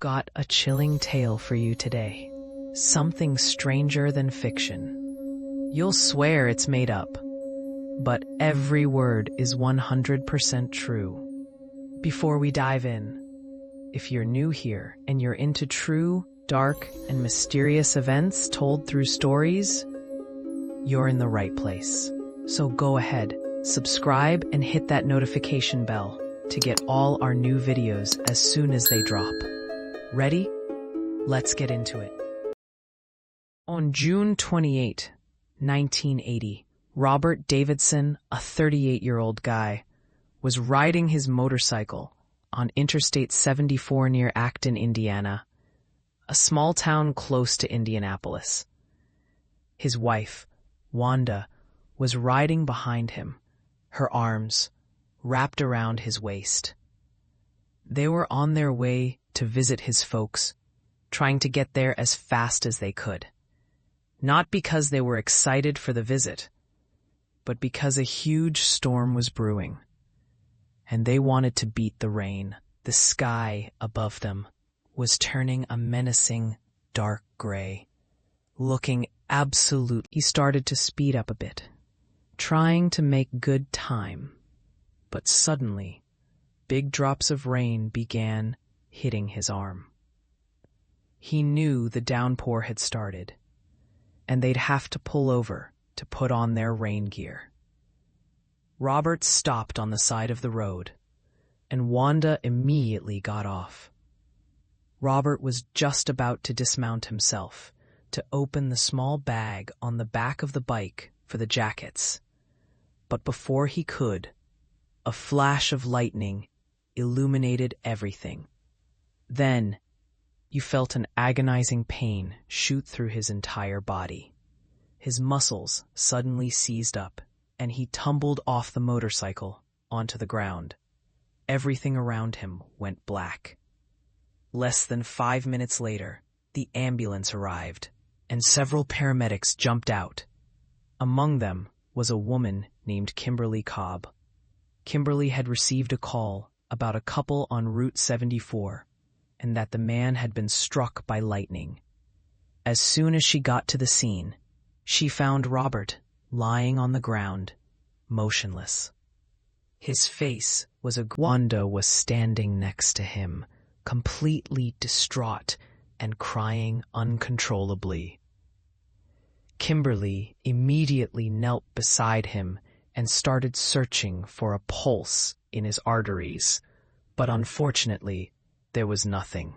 got a chilling tale for you today. Something stranger than fiction. You'll swear it's made up, but every word is 100% true. Before we dive in, if you're new here and you're into true, dark, and mysterious events told through stories, you're in the right place. So go ahead, subscribe and hit that notification bell to get all our new videos as soon as they drop. Ready? Let's get into it. On June 28, 1980, Robert Davidson, a 38-year-old guy, was riding his motorcycle on Interstate 74 near Acton, Indiana, a small town close to Indianapolis. His wife, Wanda, was riding behind him, her arms wrapped around his waist. They were on their way to visit his folks, trying to get there as fast as they could. Not because they were excited for the visit, but because a huge storm was brewing, and they wanted to beat the rain. The sky above them was turning a menacing dark gray, looking absolute. He started to speed up a bit, trying to make good time, but suddenly, big drops of rain began hitting his arm. He knew the downpour had started, and they'd have to pull over to put on their rain gear. Robert stopped on the side of the road, and Wanda immediately got off. Robert was just about to dismount himself to open the small bag on the back of the bike for the jackets. But before he could, a flash of lightning illuminated everything. Then, you felt an agonizing pain shoot through his entire body. His muscles suddenly seized up, and he tumbled off the motorcycle onto the ground. Everything around him went black. Less than 5 minutes later, the ambulance arrived, and several paramedics jumped out. Among them was a woman named Kimberly Cobb. Kimberly had received a call about a couple on Route 74, and that the man had been struck by lightning. As soon as she got to the scene, she found Robert lying on the ground, motionless. His face was Wanda was standing next to him, completely distraught and crying uncontrollably. Kimberly immediately knelt beside him and started searching for a pulse in his arteries, but unfortunately, there was nothing.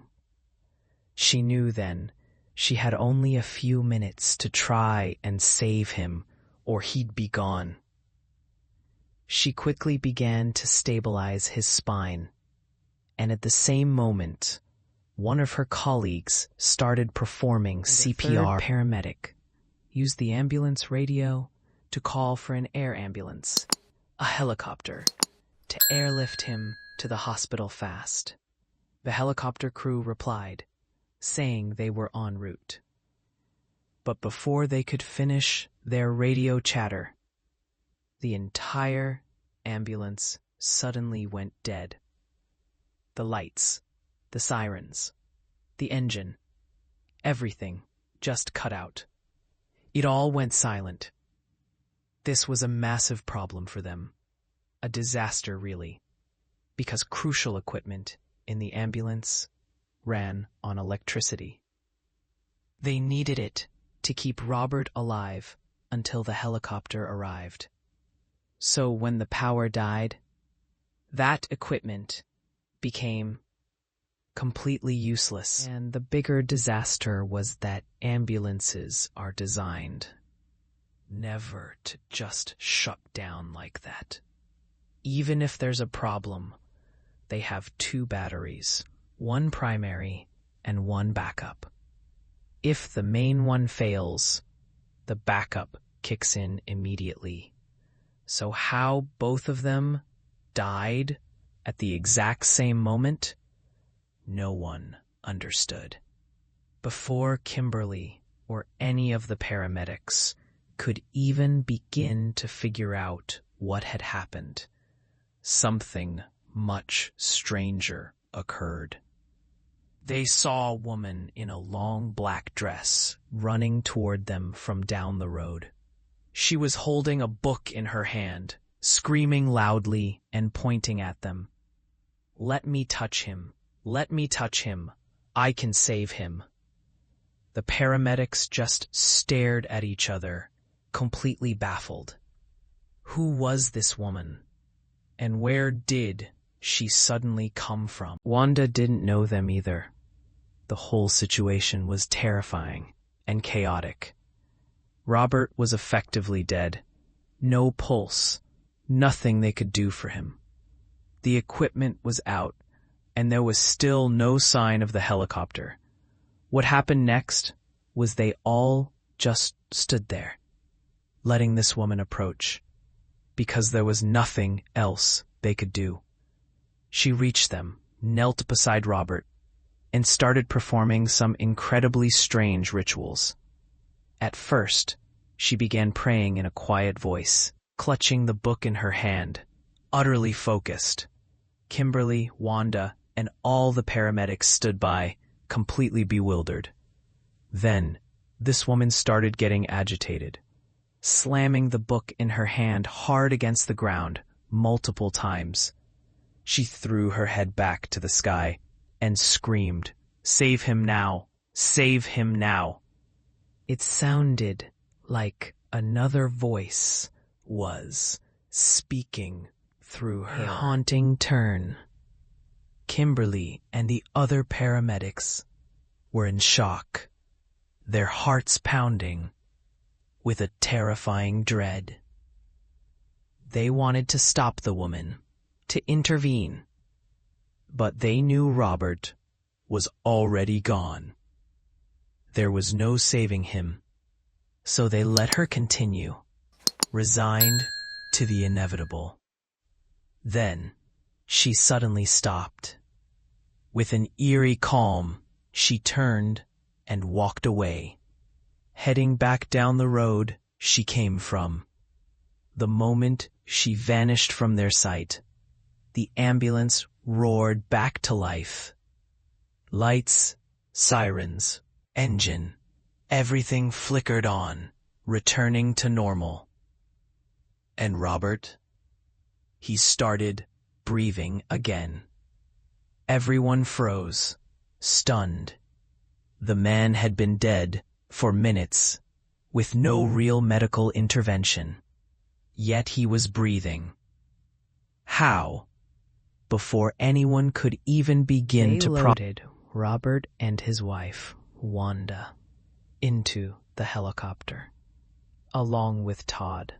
She knew then she had only a few minutes to try and save him, or he'd be gone. She quickly began to stabilize his spine, and at the same moment, one of her colleagues started performing CPR. Paramedic used the ambulance radio to call for an air ambulance, a helicopter, to airlift him to the hospital fast. The helicopter crew replied, saying they were en route. But before they could finish their radio chatter, the entire ambulance suddenly went dead. The lights, the sirens, the engine, everything just cut out. It all went silent. This was a massive problem for them. A disaster, really, because crucial equipment in the ambulance ran on electricity. They needed it to keep Robert alive until the helicopter arrived. So when the power died, that equipment became completely useless. And the bigger disaster was that ambulances are designed never to just shut down like that. Even if there's a problem, they have 2 batteries, one primary and one backup. If the main one fails, the backup kicks in immediately. So how both of them died at the exact same moment, no one understood. Before Kimberly or any of the paramedics could even begin to figure out what had happened, something much stranger occurred. They saw a woman in a long black dress running toward them from down the road. She was holding a book in her hand, screaming loudly and pointing at them. "Let me touch him. Let me touch him. I can save him." The paramedics just stared at each other, completely baffled. Who was this woman? And where did she suddenly come from? Wanda didn't know them either. The whole situation was terrifying and chaotic. Robert was effectively dead. No pulse, nothing they could do for him. The equipment was out, and there was still no sign of the helicopter. What happened next was they all just stood there, letting this woman approach, because there was nothing else they could do. She reached them, knelt beside Robert, and started performing some incredibly strange rituals. At first, she began praying in a quiet voice, clutching the book in her hand, utterly focused. Kimberly, Wanda, and all the paramedics stood by, completely bewildered. Then, this woman started getting agitated, slamming the book in her hand hard against the ground multiple times. She threw her head back to the sky and screamed, "Save him now! Save him now!" It sounded like another voice was speaking through her. A haunting turn. Kimberly and the other paramedics were in shock, their hearts pounding with a terrifying dread. They wanted to stop the woman, to intervene, but they knew Robert was already gone. There was no saving him, so they let her continue, resigned to the inevitable. Then she suddenly stopped. With an eerie calm, she turned and walked away, heading back down the road she came from. The moment she vanished from their sight, the ambulance roared back to life. Lights, sirens, engine, everything flickered on, returning to normal. And Robert? He started breathing again. Everyone froze, stunned. The man had been dead for minutes, with no real medical intervention. Yet he was breathing. How? Before anyone could even begin to loaded Robert and his wife, Wanda, into the helicopter, along with Todd.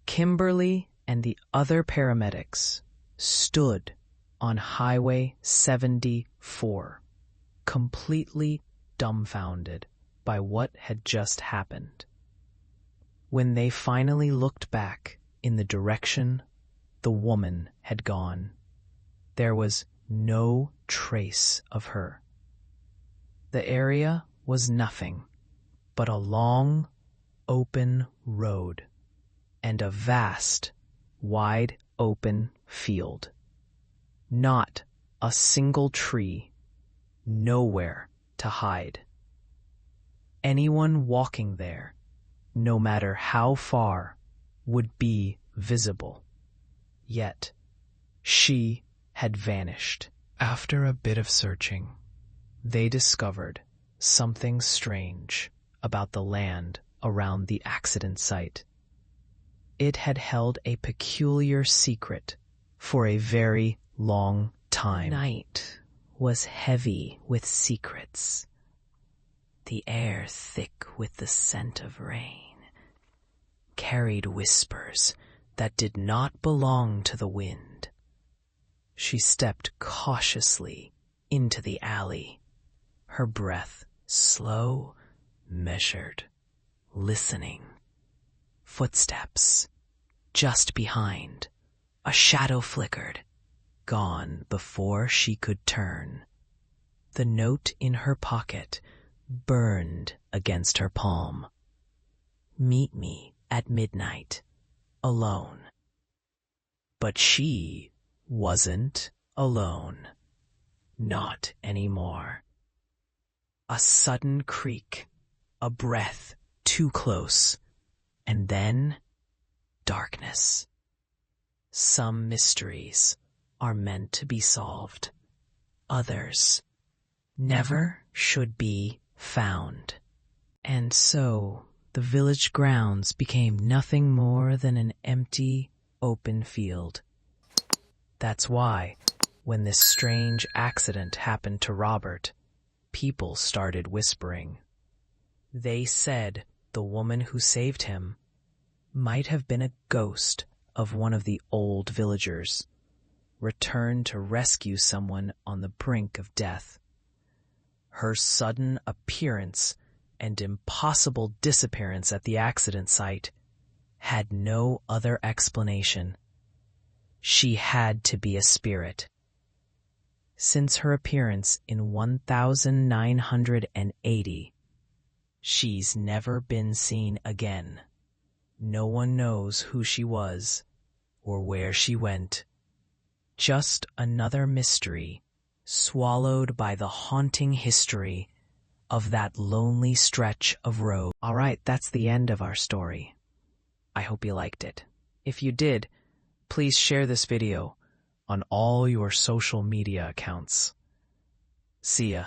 Kimberly and the other paramedics stood on Highway 74, completely dumbfounded by what had just happened. When they finally looked back in the direction the woman had gone, there was no trace of her. The area was nothing but a long, open road and a vast, wide open field. Not a single tree, nowhere to hide. Anyone walking there, no matter how far, would be visible. Yet, she had vanished. After a bit of searching, they discovered something strange about the land around the accident site. It had held a peculiar secret for a very long time. The night was heavy with secrets, the air thick with the scent of rain, carried whispers that did not belong to the wind. She stepped cautiously into the alley, her breath slow, measured, listening. Footsteps. Just behind, a shadow flickered, gone before she could turn. The note in her pocket burned against her palm. "Meet me at midnight, alone." But she wasn't alone. Not anymore. A sudden creak, a breath too close, and then darkness. Some mysteries are meant to be solved. Others never should be found. And so the village grounds became nothing more than an empty, open field. That's why, when this strange accident happened to Robert, people started whispering. They said the woman who saved him might have been a ghost of one of the old villagers, returned to rescue someone on the brink of death. Her sudden appearance and impossible disappearance at the accident site had no other explanation. She had to be a spirit. Since her appearance in 1980, she's never been seen again. No one knows who she was or where she went. Just another mystery swallowed by the haunting history of that lonely stretch of road. All right, that's the end of our story. I hope you liked it. If you did, please share this video on all your social media accounts. See ya.